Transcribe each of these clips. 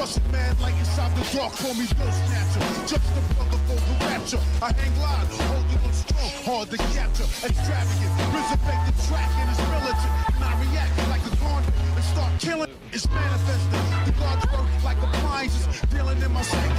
Russian man like inside the dark, call me Bill Snatcher. Just the brother for the rapture. I hang live, holding on strong, hard to capture. Extravagant, resurrect the track and it's militant. And I react like a garden and start killing. It's manifesting. The God's work like appliances, dealing in my psyche.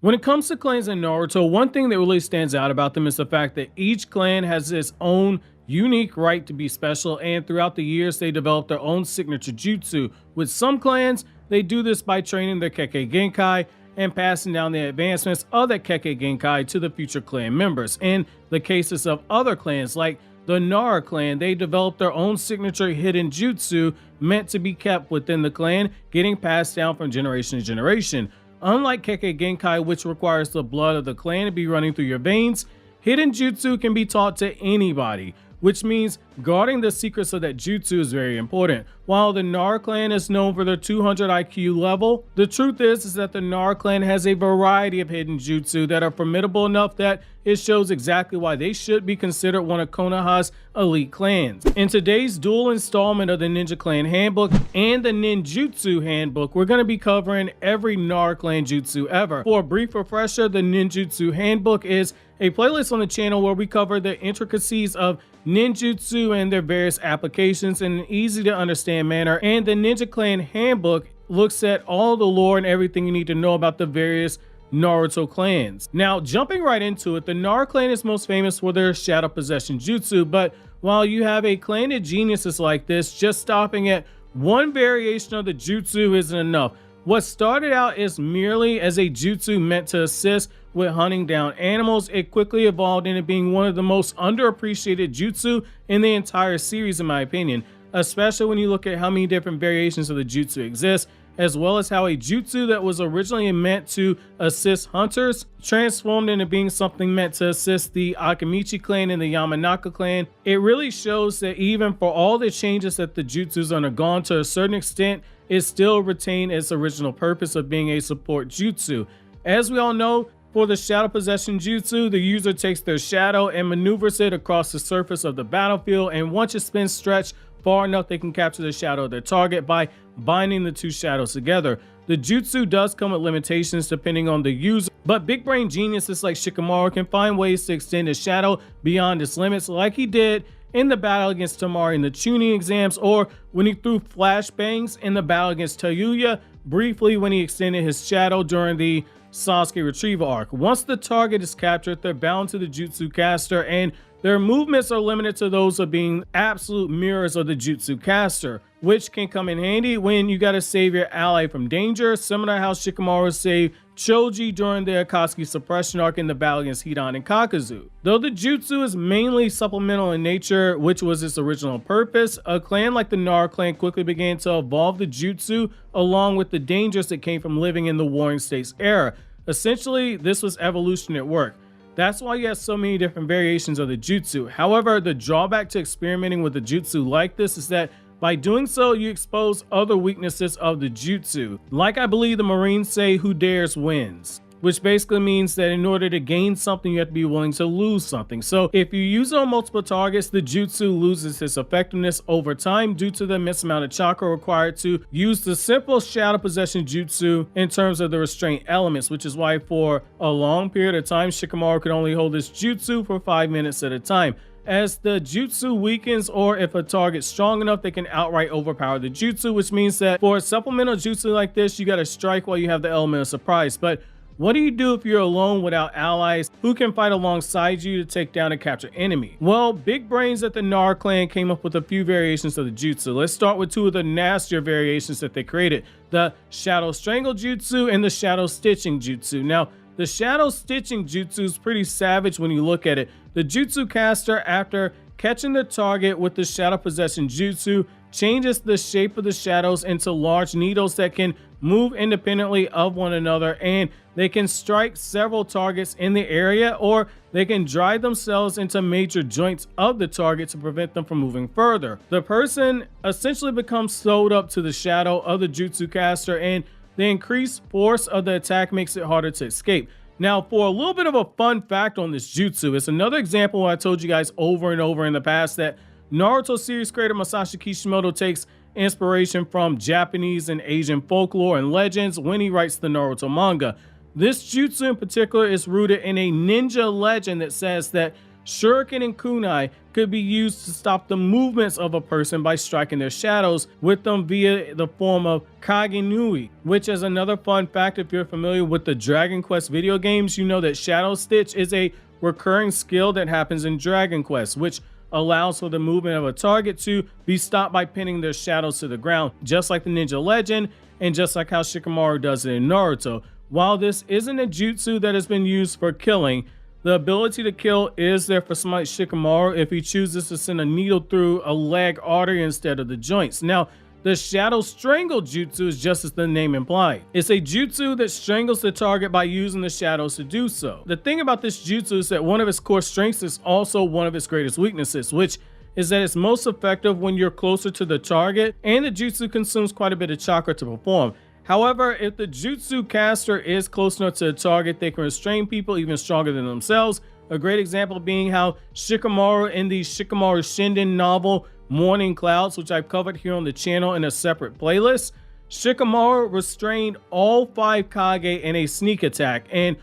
When it comes to clans in Naruto, one thing that really stands out about them is the fact that each clan has its own unique right to be special, and throughout the years they develop their own signature jutsu. With some clans, they do this by training their Kekkei Genkai and passing down the advancements of that Kekkei Genkai to the future clan members. In the cases of other clans like the Nara clan, they developed their own signature hidden jutsu meant to be kept within the clan, getting passed down from generation to generation. Unlike Kekkei Genkai, which requires the blood of the clan to be running through your veins, hidden jutsu can be taught to anybody, which means guarding the secrets of that jutsu is very important. While the Nara clan is known for their 200 IQ level, the truth is that the Nara clan has a variety of hidden jutsu that are formidable enough that it shows exactly why they should be considered one of Konoha's elite clans. In today's dual installment of the Ninja Clan Handbook and the Ninjutsu Handbook, we're going to be covering every Nara clan jutsu ever. For a brief refresher, the Ninjutsu Handbook is a playlist on the channel where we cover the intricacies of ninjutsu and their various applications in an easy to understand manner, and the Ninja Clan Handbook looks at all the lore and everything you need to know about the various Naruto clans. Now, jumping right into it, the Nara clan is most famous for their shadow possession jutsu, but while you have a clan of geniuses like this, just stopping at one variation of the jutsu isn't enough. What started out as merely as a jutsu meant to assist with hunting down animals, it quickly evolved into being one of the most underappreciated jutsu in the entire series, in my opinion, especially when you look at how many different variations of the jutsu exist, as well as how a jutsu that was originally meant to assist hunters transformed into being something meant to assist the Akamichi clan and the Yamanaka clan. It really shows that even for all the changes that the jutsu's undergone, to a certain extent, it still retained its original purpose of being a support jutsu. As we all know, for the shadow possession jutsu, the user takes their shadow and maneuvers it across the surface of the battlefield, and once it's been stretched far enough, they can capture the shadow of their target by binding the two shadows together. The jutsu does come with limitations depending on the user, but big brain geniuses like Shikamaru can find ways to extend his shadow beyond its limits, like he did in the battle against Temari in the Chunin exams, or when he threw flashbangs in the battle against Tayuya, briefly when he extended his shadow during the Sasuke retrieval arc. Once the target is captured, they're bound to the jutsu caster, and their movements are limited to those of being absolute mirrors of the jutsu caster, which can come in handy when you gotta save your ally from danger, similar to how Shikamaru saved Choji during the Akatsuki suppression arc in the battle against Hiden and Kakuzu. Though the jutsu is mainly supplemental in nature, which was its original purpose, a clan like the Nara clan quickly began to evolve the jutsu along with the dangers that came from living in the Warring States era. Essentially, this was evolution at work. That's why you have so many different variations of the jutsu. However, the drawback to experimenting with a jutsu like this is that by doing so, you expose other weaknesses of the jutsu. Like I believe the Marines say, who dares wins, which basically means that in order to gain something, you have to be willing to lose something. So if you use it on multiple targets, the jutsu loses its effectiveness over time due to the immense amount of chakra required to use the simple shadow possession jutsu in terms of the restraint elements, which is why for a long period of time, Shikamaru could only hold this jutsu for 5 minutes at a time. As the jutsu weakens, or if a target's strong enough, they can outright overpower the jutsu, which means that for a supplemental jutsu like this, you gotta strike while you have the element of surprise. But what do you do if you're alone without allies who can fight alongside you to take down a captured enemy? Well, big brains at the Nara clan came up with a few variations of the jutsu. Let's start with two of the nastier variations that they created: the Shadow Strangle Jutsu and the Shadow Stitching Jutsu. Now, the Shadow Stitching Jutsu is pretty savage when you look at it. The jutsu caster, after catching the target with the Shadow Possession Jutsu, changes the shape of the shadows into large needles that can move independently of one another, and they can strike several targets in the area, or they can drive themselves into major joints of the target to prevent them from moving further. The person essentially becomes sewed up to the shadow of the jutsu caster, and the increased force of the attack makes it harder to escape. Now, for a little bit of a fun fact on this jutsu, it's another example where I told you guys over and over in the past that Naruto series creator Masashi Kishimoto takes inspiration from Japanese and Asian folklore and legends when he writes the Naruto manga. This jutsu in particular is rooted in a ninja legend that says that shuriken and kunai could be used to stop the movements of a person by striking their shadows with them via the form of kagenui, which is another fun fact. If you're familiar with the Dragon Quest video games, you know that Shadow Stitch is a recurring skill that happens in Dragon Quest, which allows for the movement of a target to be stopped by pinning their shadows to the ground, just like the ninja legend and just like how Shikamaru does it in Naruto. While this isn't a jutsu that has been used for killing, the ability to kill is there for somebody like Shikamaru if he chooses to send a needle through a leg artery instead of the joints. Now, the Shadow Strangle jutsu is just as the name implied. It's a jutsu that strangles the target by using the shadows to do so. The thing about this jutsu is that one of its core strengths is also one of its greatest weaknesses, which is that it's most effective when you're closer to the target, and the jutsu consumes quite a bit of chakra to perform. However, if the jutsu caster is close enough to the target, they can restrain people even stronger than themselves. A great example being how Shikamaru in the Shikamaru Shinden novel Morning Clouds, which I've covered here on the channel in a separate playlist. Shikamaru restrained all 5 Kage in a sneak attack, and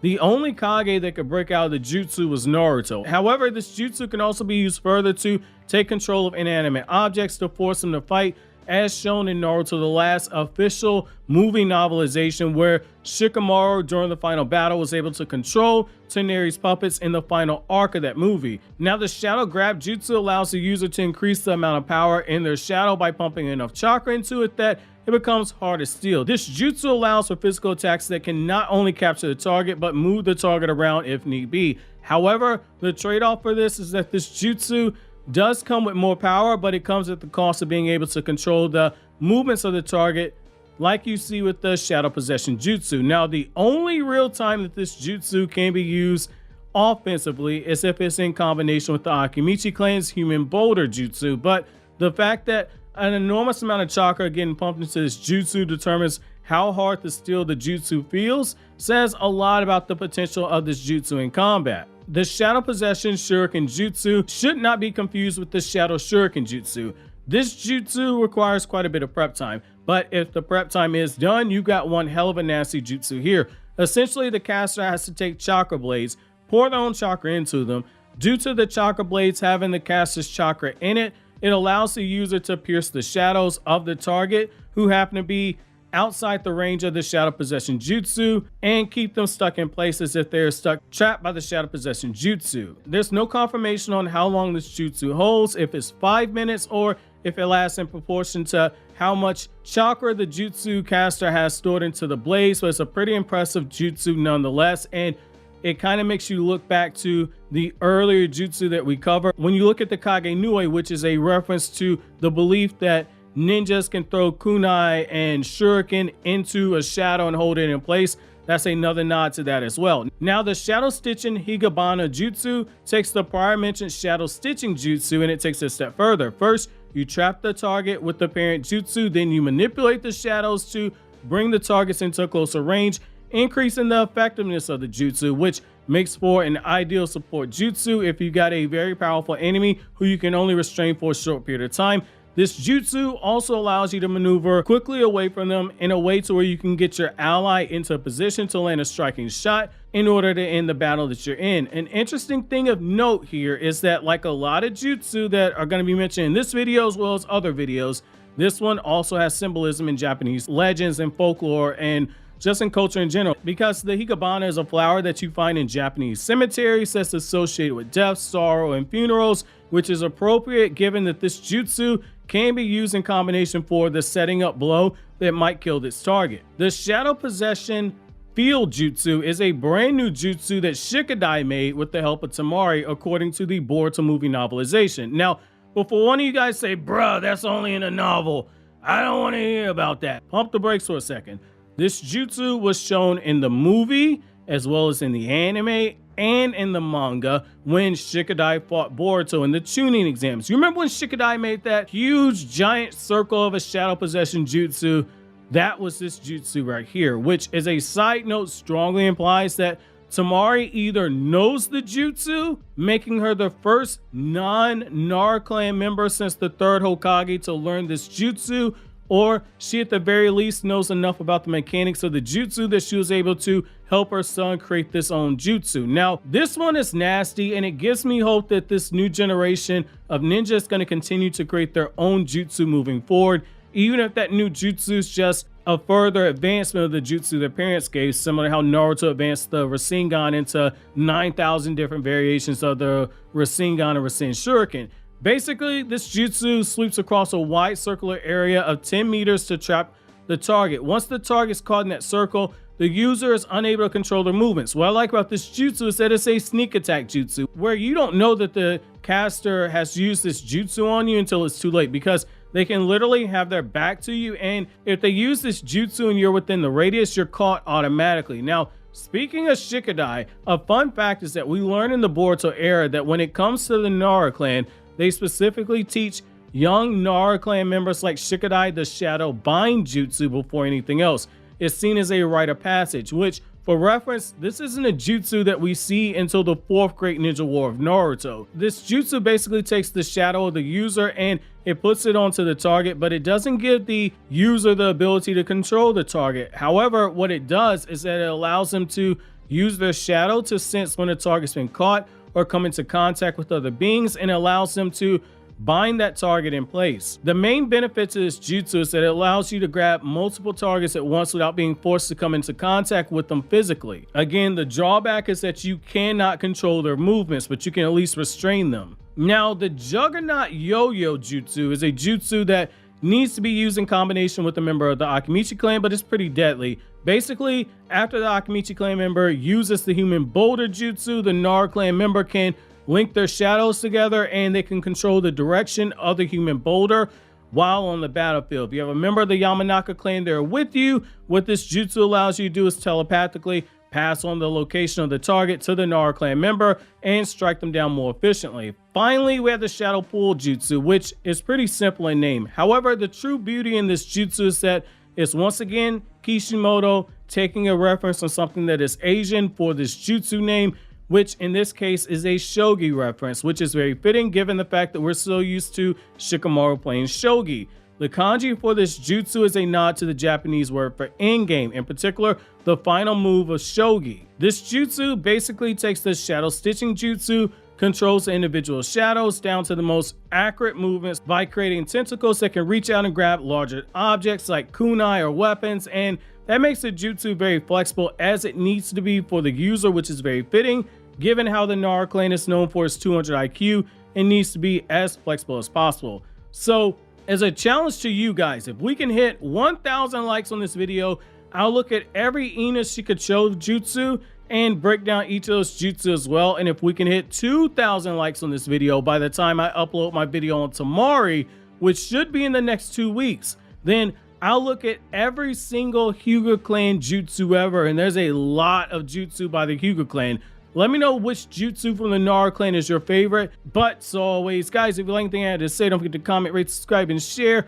the only Kage that could break out of the jutsu was Naruto. However, this jutsu can also be used further to take control of inanimate objects to force them to fight, as shown in Naruto, the last official movie novelization, where Shikamaru during the final battle was able to control Toneri's puppets in the final arc of that movie. Now, the shadow grab jutsu allows the user to increase the amount of power in their shadow by pumping enough chakra into it that it becomes hard to steal. This jutsu allows for physical attacks that can not only capture the target, but move the target around if need be. However, the trade-off for this is that this jutsu does come with more power, but it comes at the cost of being able to control the movements of the target, like you see with the Shadow Possession Jutsu. Now, the only real time that this jutsu can be used offensively is if it's in combination with the Akimichi clan's Human Boulder Jutsu, but the fact that an enormous amount of chakra getting pumped into this jutsu determines how hard to steal the jutsu feels says a lot about the potential of this jutsu in combat. The Shadow Possession Shuriken Jutsu should not be confused with the Shadow Shuriken Jutsu. This jutsu requires quite a bit of prep time, but if the prep time is done, you got one hell of a nasty jutsu here. Essentially, the caster has to take chakra blades, pour their own chakra into them. Due to the chakra blades having the caster's chakra in it, it allows the user to pierce the shadows of the target who happen to be outside the range of the Shadow Possession Jutsu and keep them stuck in place as if they are trapped by the Shadow Possession Jutsu. There's no confirmation on how long this jutsu holds, if it's 5 minutes or if it lasts in proportion to how much chakra the jutsu caster has stored into the blades, but it's a pretty impressive jutsu nonetheless, and it kind of makes you look back to the earlier jutsu that we covered. When you look at the Kage Nui, which is a reference to the belief that ninjas can throw kunai and shuriken into a shadow and hold it in place, that's another nod to that as well. Now, the Shadow Stitching Higabana Jutsu takes the prior mentioned Shadow Stitching Jutsu and it takes it a step further. First, you trap the target with the parent jutsu, then you manipulate the shadows to bring the targets into a closer range, increasing the effectiveness of the jutsu, which makes for an ideal support jutsu if you got a very powerful enemy who you can only restrain for a short period of time. This jutsu also allows you to maneuver quickly away from them in a way to where you can get your ally into a position to land a striking shot in order to end the battle that you're in. An interesting thing of note here is that, like a lot of jutsu that are going to be mentioned in this video as well as other videos, this one also has symbolism in Japanese legends and folklore and just in culture in general, because the Higabana is a flower that you find in Japanese cemeteries that's associated with death, sorrow, and funerals, which is appropriate given that this jutsu can be used in combination for the setting up blow that might kill this target. The Shadow Possession Field Jutsu is a brand new jutsu that Shikadai made with the help of Tamari, according to the Boruto movie novelization. Now, before one of you guys say, bruh, that's only in a novel, I don't want to hear about that. Pump the brakes for a second. This jutsu was shown in the movie, as well as in the anime and in the manga when Shikadai fought Boruto in the Chunin exams. You remember when Shikadai made that huge giant circle of a Shadow Possession jutsu? That was this jutsu right here, which, as a side note, strongly implies that Tamari either knows the jutsu, making her the first non-Nara clan member since the third Hokage to learn this jutsu, or she at the very least knows enough about the mechanics of the jutsu that she was able to help her son create this own jutsu. Now, this one is nasty, and it gives me hope that this new generation of ninjas is going to continue to create their own jutsu moving forward, even if that new jutsu is just a further advancement of the jutsu their parents gave, similar to how Naruto advanced the rasengan into 9,000 different variations of the rasengan and rasen shuriken. Basically, this jutsu sweeps across a wide circular area of 10 meters to trap the target. Once the target is caught in that circle, the user is unable to control their movements. What I like about this jutsu is that it's a sneak attack jutsu, where you don't know that the caster has used this jutsu on you until it's too late, because they can literally have their back to you, and if they use this jutsu and you're within the radius, you're caught automatically. Now, speaking of Shikadai, a fun fact is that we learned in the Boruto era that when it comes to the Nara clan, they specifically teach young Nara clan members like Shikadai the Shadow Bind Jutsu before anything else. It's seen as a rite of passage, which, for reference, this isn't a jutsu that we see until the 4th Great Ninja War of Naruto. This jutsu basically takes the shadow of the user and it puts it onto the target, but it doesn't give the user the ability to control the target. However, what it does is that it allows them to use their shadow to sense when a target's been caught or come into contact with other beings, and allows them to bind that target in place. The main benefit to this jutsu is that it allows you to grab multiple targets at once without being forced to come into contact with them physically. Again, the drawback is that you cannot control their movements, but you can at least restrain them. Now, the Juggernaut Yo-Yo Jutsu is a jutsu that needs to be used in combination with a member of the Akimichi clan, but it's pretty deadly. Basically, after the Akimichi clan member uses the human boulder jutsu, the Nara clan member can link their shadows together and they can control the direction of the human boulder while on the battlefield. If you have a member of the Yamanaka clan there with you, what this jutsu allows you to do is telepathically pass on the location of the target to the Nara clan member and strike them down more efficiently. Finally, we have the Shadow Pool Jutsu, which is pretty simple in name. However, the true beauty in this jutsu is that it's once again Kishimoto taking a reference on something that is Asian for this jutsu name, which in this case is a shogi reference, which is very fitting given the fact that we're so used to Shikamaru playing shogi. The kanji for this jutsu is a nod to the Japanese word for endgame, in particular, the final move of shogi. This jutsu basically takes the shadow stitching jutsu, controls the individual shadows down to the most accurate movements by creating tentacles that can reach out and grab larger objects like kunai or weapons, and that makes the jutsu very flexible as it needs to be for the user, which is very fitting given how the Nara clan is known for its 200 IQ and needs to be as flexible as possible. So, as a challenge to you guys, if we can hit 1,000 likes on this video, I'll look at every Ina Shikacho jutsu and break down each of those jutsu as well. And if we can hit 2,000 likes on this video by the time I upload my video on Tamari, which should be in the next 2 weeks, then I'll look at every single Hyuga clan jutsu ever. And there's a lot of jutsu by the Hyuga clan. Let me know which jutsu from the Nara clan is your favorite. But as always, guys, if you like anything I had to say, don't forget to comment, rate, subscribe, and share.